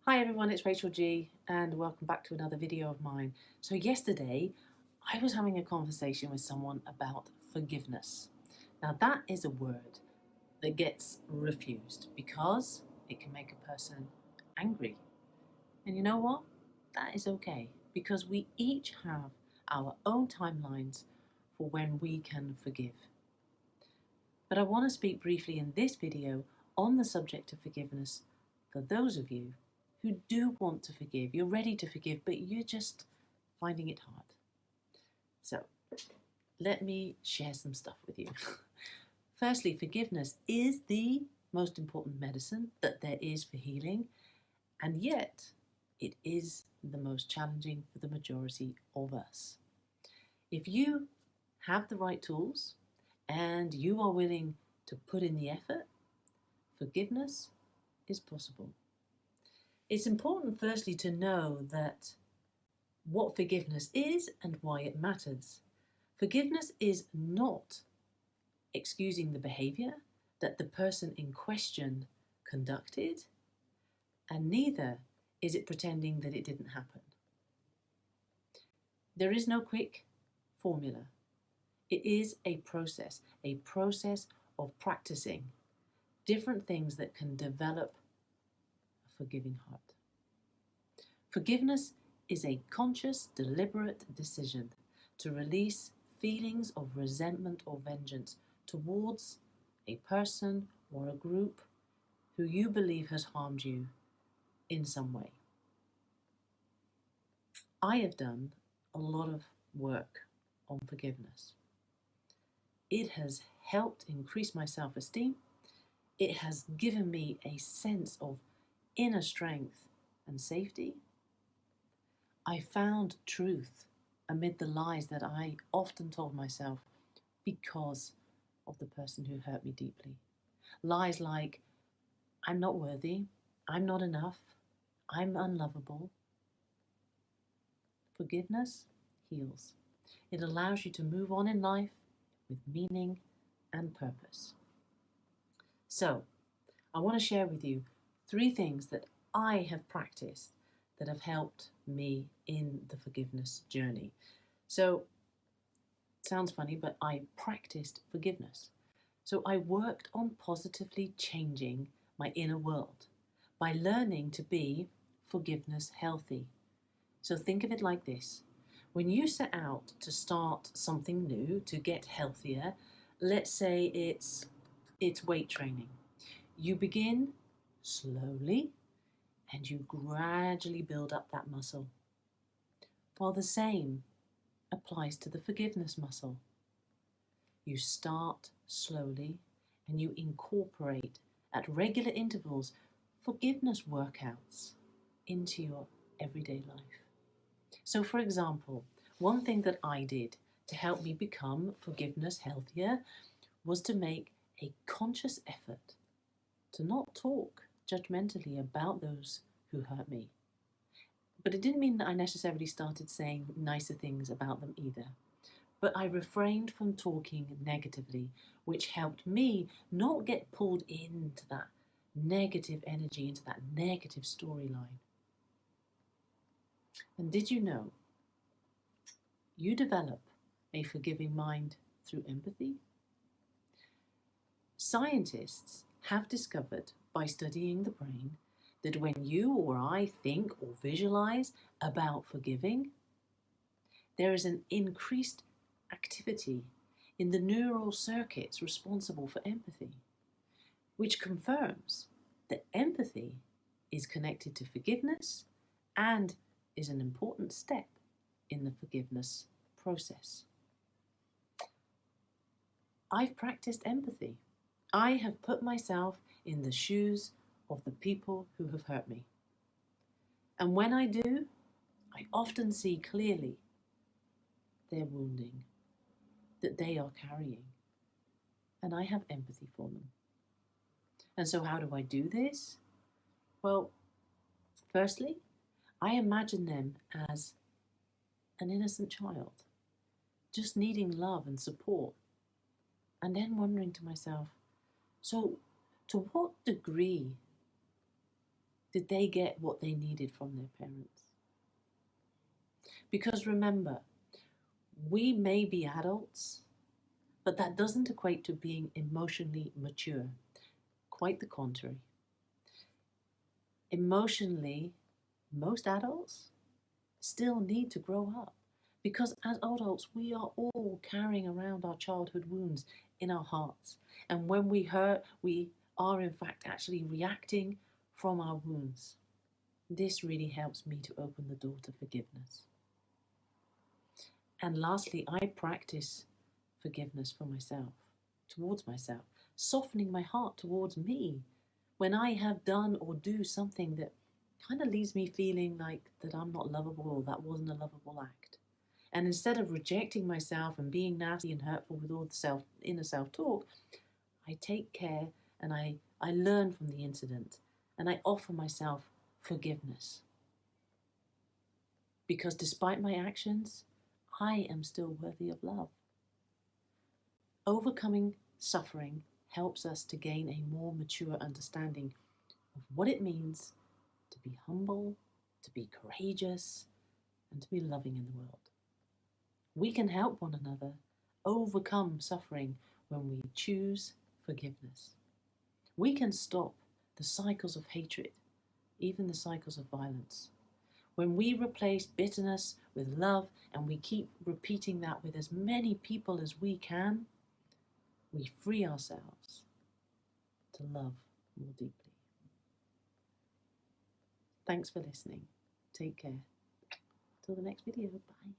Hi everyone, it's Rachel G and welcome back to another video of mine. So yesterday I was having a conversation with someone about forgiveness. Now that is a word that gets refused because it can make a person angry. And you know what? That is okay because we each have our own timelines for when we can forgive. But I want to speak briefly in this video on the subject of forgiveness for those of you who do want to forgive. You're ready to forgive, but you're just finding it hard. So let me share some stuff with you. Firstly, forgiveness is the most important medicine that there is for healing, and yet it is the most challenging for the majority of us. If you have the right tools and you are willing to put in the effort, forgiveness is possible. It's important, firstly, to know that what forgiveness is and why it matters. Forgiveness is not excusing the behavior that the person in question conducted, and neither is it pretending that it didn't happen. There is no quick formula. It is a process of practicing different things that can develop a forgiving heart. Forgiveness is a conscious, deliberate decision to release feelings of resentment or vengeance towards a person or a group who you believe has harmed you in some way. I have done a lot of work on forgiveness. It has helped increase my self-esteem. It has given me a sense of inner strength and safety. I found truth amid the lies that I often told myself because of the person who hurt me deeply. Lies like, I'm not worthy, I'm not enough, I'm unlovable. Forgiveness heals. It allows you to move on in life with meaning and purpose. So, I want to share with you 3 things that I have practiced that have helped me in the forgiveness journey. So, it sounds funny, but I practiced forgiveness. So I worked on positively changing my inner world by learning to be forgiveness healthy. So think of it like this. When you set out to start something new, to get healthier, let's say it's weight training. You begin slowly and you gradually build up that muscle. While the same applies to the forgiveness muscle. You start slowly and you incorporate at regular intervals forgiveness workouts into your everyday life. So, for example, one thing that I did to help me become forgiveness healthier was to make a conscious effort to not talk judgmentally about those who hurt me. But it didn't mean that I necessarily started saying nicer things about them either. But I refrained from talking negatively, which helped me not get pulled into that negative energy, into that negative storyline. And did you know you develop a forgiving mind through empathy? Scientists have discovered by studying the brain that when you or I think or visualize about forgiving, there is an increased activity in the neural circuits responsible for empathy, which confirms that empathy is connected to forgiveness and is an important step in the forgiveness process. I've practiced empathy. I have put myself in the shoes of the people who have hurt me. And when I do, I often see clearly their wounding that they are carrying. And I have empathy for them. And so how do I do this? Well, firstly, I imagine them as an innocent child, just needing love and support. And then wondering to myself, so to what degree Did they get what they needed from their parents? Because remember, we may be adults, but that doesn't equate to being emotionally mature. Quite the contrary. Emotionally, most adults still need to grow up because as adults, we are all carrying around our childhood wounds in our hearts. And when we hurt, we are in fact actually reacting from our wounds. This really helps me to open the door to forgiveness. And lastly, I practice forgiveness for myself, towards myself, softening my heart towards me when I have done or do something that kind of leaves me feeling like that I'm not lovable or that wasn't a lovable act. And instead of rejecting myself and being nasty and hurtful with all the inner self-talk, I take care and I learn from the incident and I offer myself forgiveness. Because despite my actions, I am still worthy of love. Overcoming suffering helps us to gain a more mature understanding of what it means to be humble, to be courageous, and to be loving in the world. We can help one another overcome suffering when we choose forgiveness. We can stop the cycles of hatred, even the cycles of violence. When we replace bitterness with love and we keep repeating that with as many people as we can, we free ourselves to love more deeply. Thanks for listening. Take care. Till the next video. Bye.